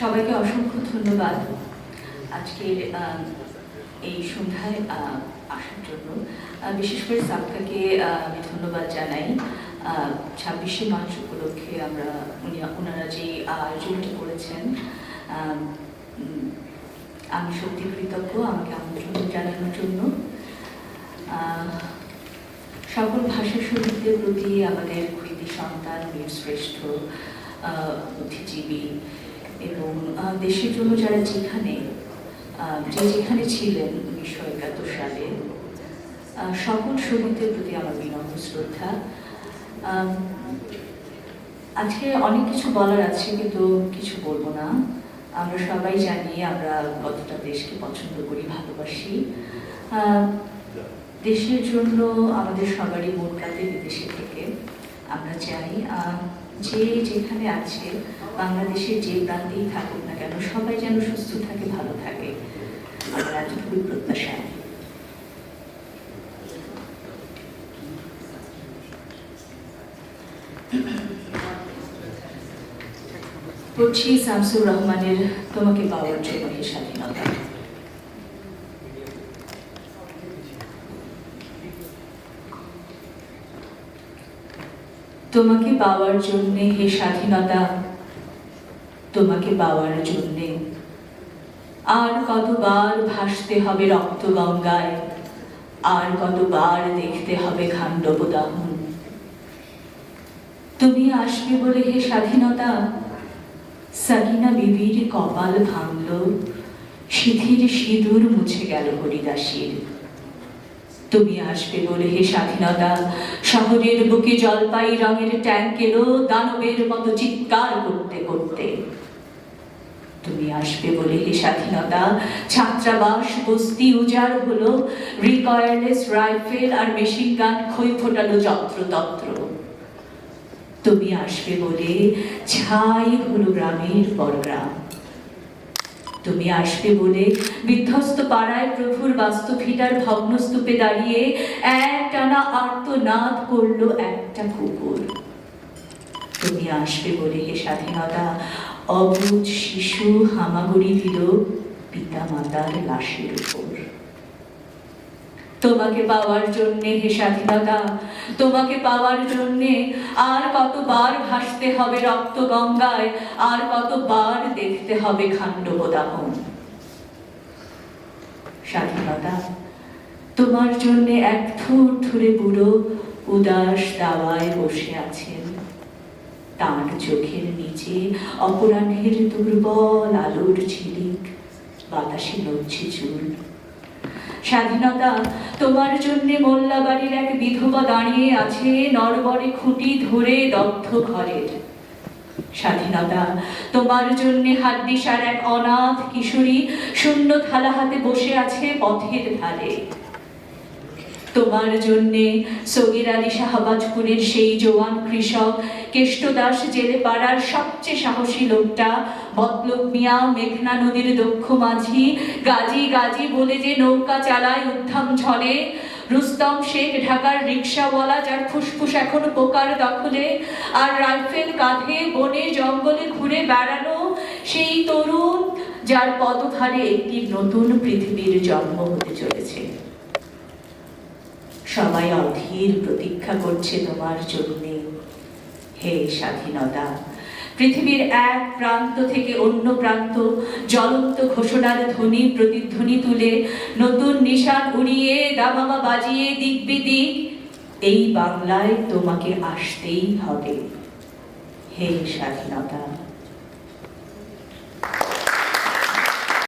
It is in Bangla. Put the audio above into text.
সবাইকে অসংখ্য ধন্যবাদ আজকের এই সন্ধ্যায় আসার জন্য। বিশেষ করে সাবকাকে আমি ধন্যবাদ জানাই। 26শে মার্চ উপলক্ষে ওনারা যে আয়োজনটি করেছেন, আমি সত্যি কৃতজ্ঞ আমাকে আমন্ত্রণ জানানোর জন্য। সকল ভাষা শহীদদের প্রতি আমাদের কৃতি সন্তান বীরশ্রেষ্ঠ বুদ্ধিজীবী এবং দেশের জন্য যারা যেখানে ছিলেন 1971 সালে, সকল শহীদদের প্রতি আমার বিনম্র শ্রদ্ধা। আজকে অনেক কিছু বলার আছে, কিন্তু কিছু বলবো না। আমরা সবাই জানি আমরা কতটা দেশকে পছন্দ করি, ভালোবাসি। দেশের জন্য আমাদের সবারই মন কাঁদে বিদেশে থেকে। আমরা চাই যে যেখানে আছে, বাংলাদেশের যে প্রান্তেই থাকুক না কেন, সবাই যেন সুস্থ থাকে, ভালো থাকে। আমার এতটুকুই প্রত্যাশা। পড়ছি শামসুর রহমানের তোমাকে পাওয়ার জন্য হে স্বাধীনতা। তোমাকে পাওয়ার জন্যে হে স্বাধীনতা, তোমাকে পাওয়ার জন্যে আর কতবার ভাসতে হবে রক্ত গঙ্গায়, আর কতবার দেখতে হবে খাণ্ডব দাহন। তুমি আসবে বলে হে স্বাধীনতা, সাকিনা বিবির কপাল ভাঙল, সিঁথির সিঁদুর মুছে গেল হরিদাসীর। তুমি আসবে বলে হে স্বাধীনতা, শহরের বুকে জলপাই রঙের ট্যাঙ্ক এলো দানবের মতো চিৎকার করতে করতে। তুমি আসবে বলে হে স্বাধীনতা, ছাত্রাবাস বস্তি উজাড় হলো, রিকয়েললেস রাইফেল আর মেশিন গান খই ফোটালো যত্রতত্র। তুমি আসবে বলে ছাই হলো গ্রামের পর গ্রাম। তুমি আসবে বলে বিধ্বস্ত পাড়ায় প্রভুর বাস্তুভিটার ভগ্নস্তূপে দাঁড়িয়ে একটানা আর্তনাদ করলো একটা কুকুর। তুমি আসবে বলে হে স্বাধীনতা, অবুঝ শিশু হামাগুড়ি দিল পিতা মাতার লাশের উপর। তোমাকে পাওয়ার জন্যে হে স্বাধীনতা, তোমাকে পাওয়ার জন্যে আর কতবার ভাসতে হবে রক্ত গঙ্গায়, আর কতবার দেখতে হবে খাণ্ডব দাহন। স্বাধীনতা, তোমার জন্যে এক থুরথুরে বুড়ো উদাস দাওয়ায় বসে আছেন। তাঁর চোখের নিচে অপরাহ্নের দুর্বল আলোর ঝিলিক, বাতাসে নড়ছে চুল। স্বাধীনতা, তোমার জন্যে মোল্লাবাড়ির এক বিধবা দাঁড়িয়ে আছে নরবরে খুঁটি ধরে দগ্ধ ঘরের। স্বাধীনতা, তোমার জন্যে হাড্ডিসার এক অনাথ কিশোরী শূন্য থালা হাতে বসে আছে পথের ধারে। তোমার জন্যে সগীর আলী শাহবাজপুরের সেই জওয়ান কৃষক, কেষ্টদাস জেলে পাড়ার সবচেয়ে সাহসী লোকটা, মতলব মিয়া মেঘনা নদীর দক্ষ মাঝি, গাজী গাজী বলে যে নৌকা চালায় উদ্ধাম ঝড়ে, রুস্তম শেখ ঢাকার রিক্সাওয়ালা যার ফুসফুস এখনো পোকার দখলে, আর রাইফেল কাঁধে বনে জঙ্গলে ঘুরে বেড়ানো সেই তরুণ যার পদধারে একটি নতুন পৃথিবীর জন্ম হতে চলেছে। সবাই অধীর প্রতীক্ষা করছে তোমার জন্যে হে স্বাধীনতা। পৃথিবীর এক প্রান্ত থেকে অন্য প্রান্ত জ্বলন্ত ঘোষণার ধ্বনি প্রতিধ্বনি তুলে, নতুন নিশান উড়িয়ে দামামা বাজিয়ে দিক বিদিক, এই বাংলায় তোমাকে আসতেই হবে হে স্বাধীনতা।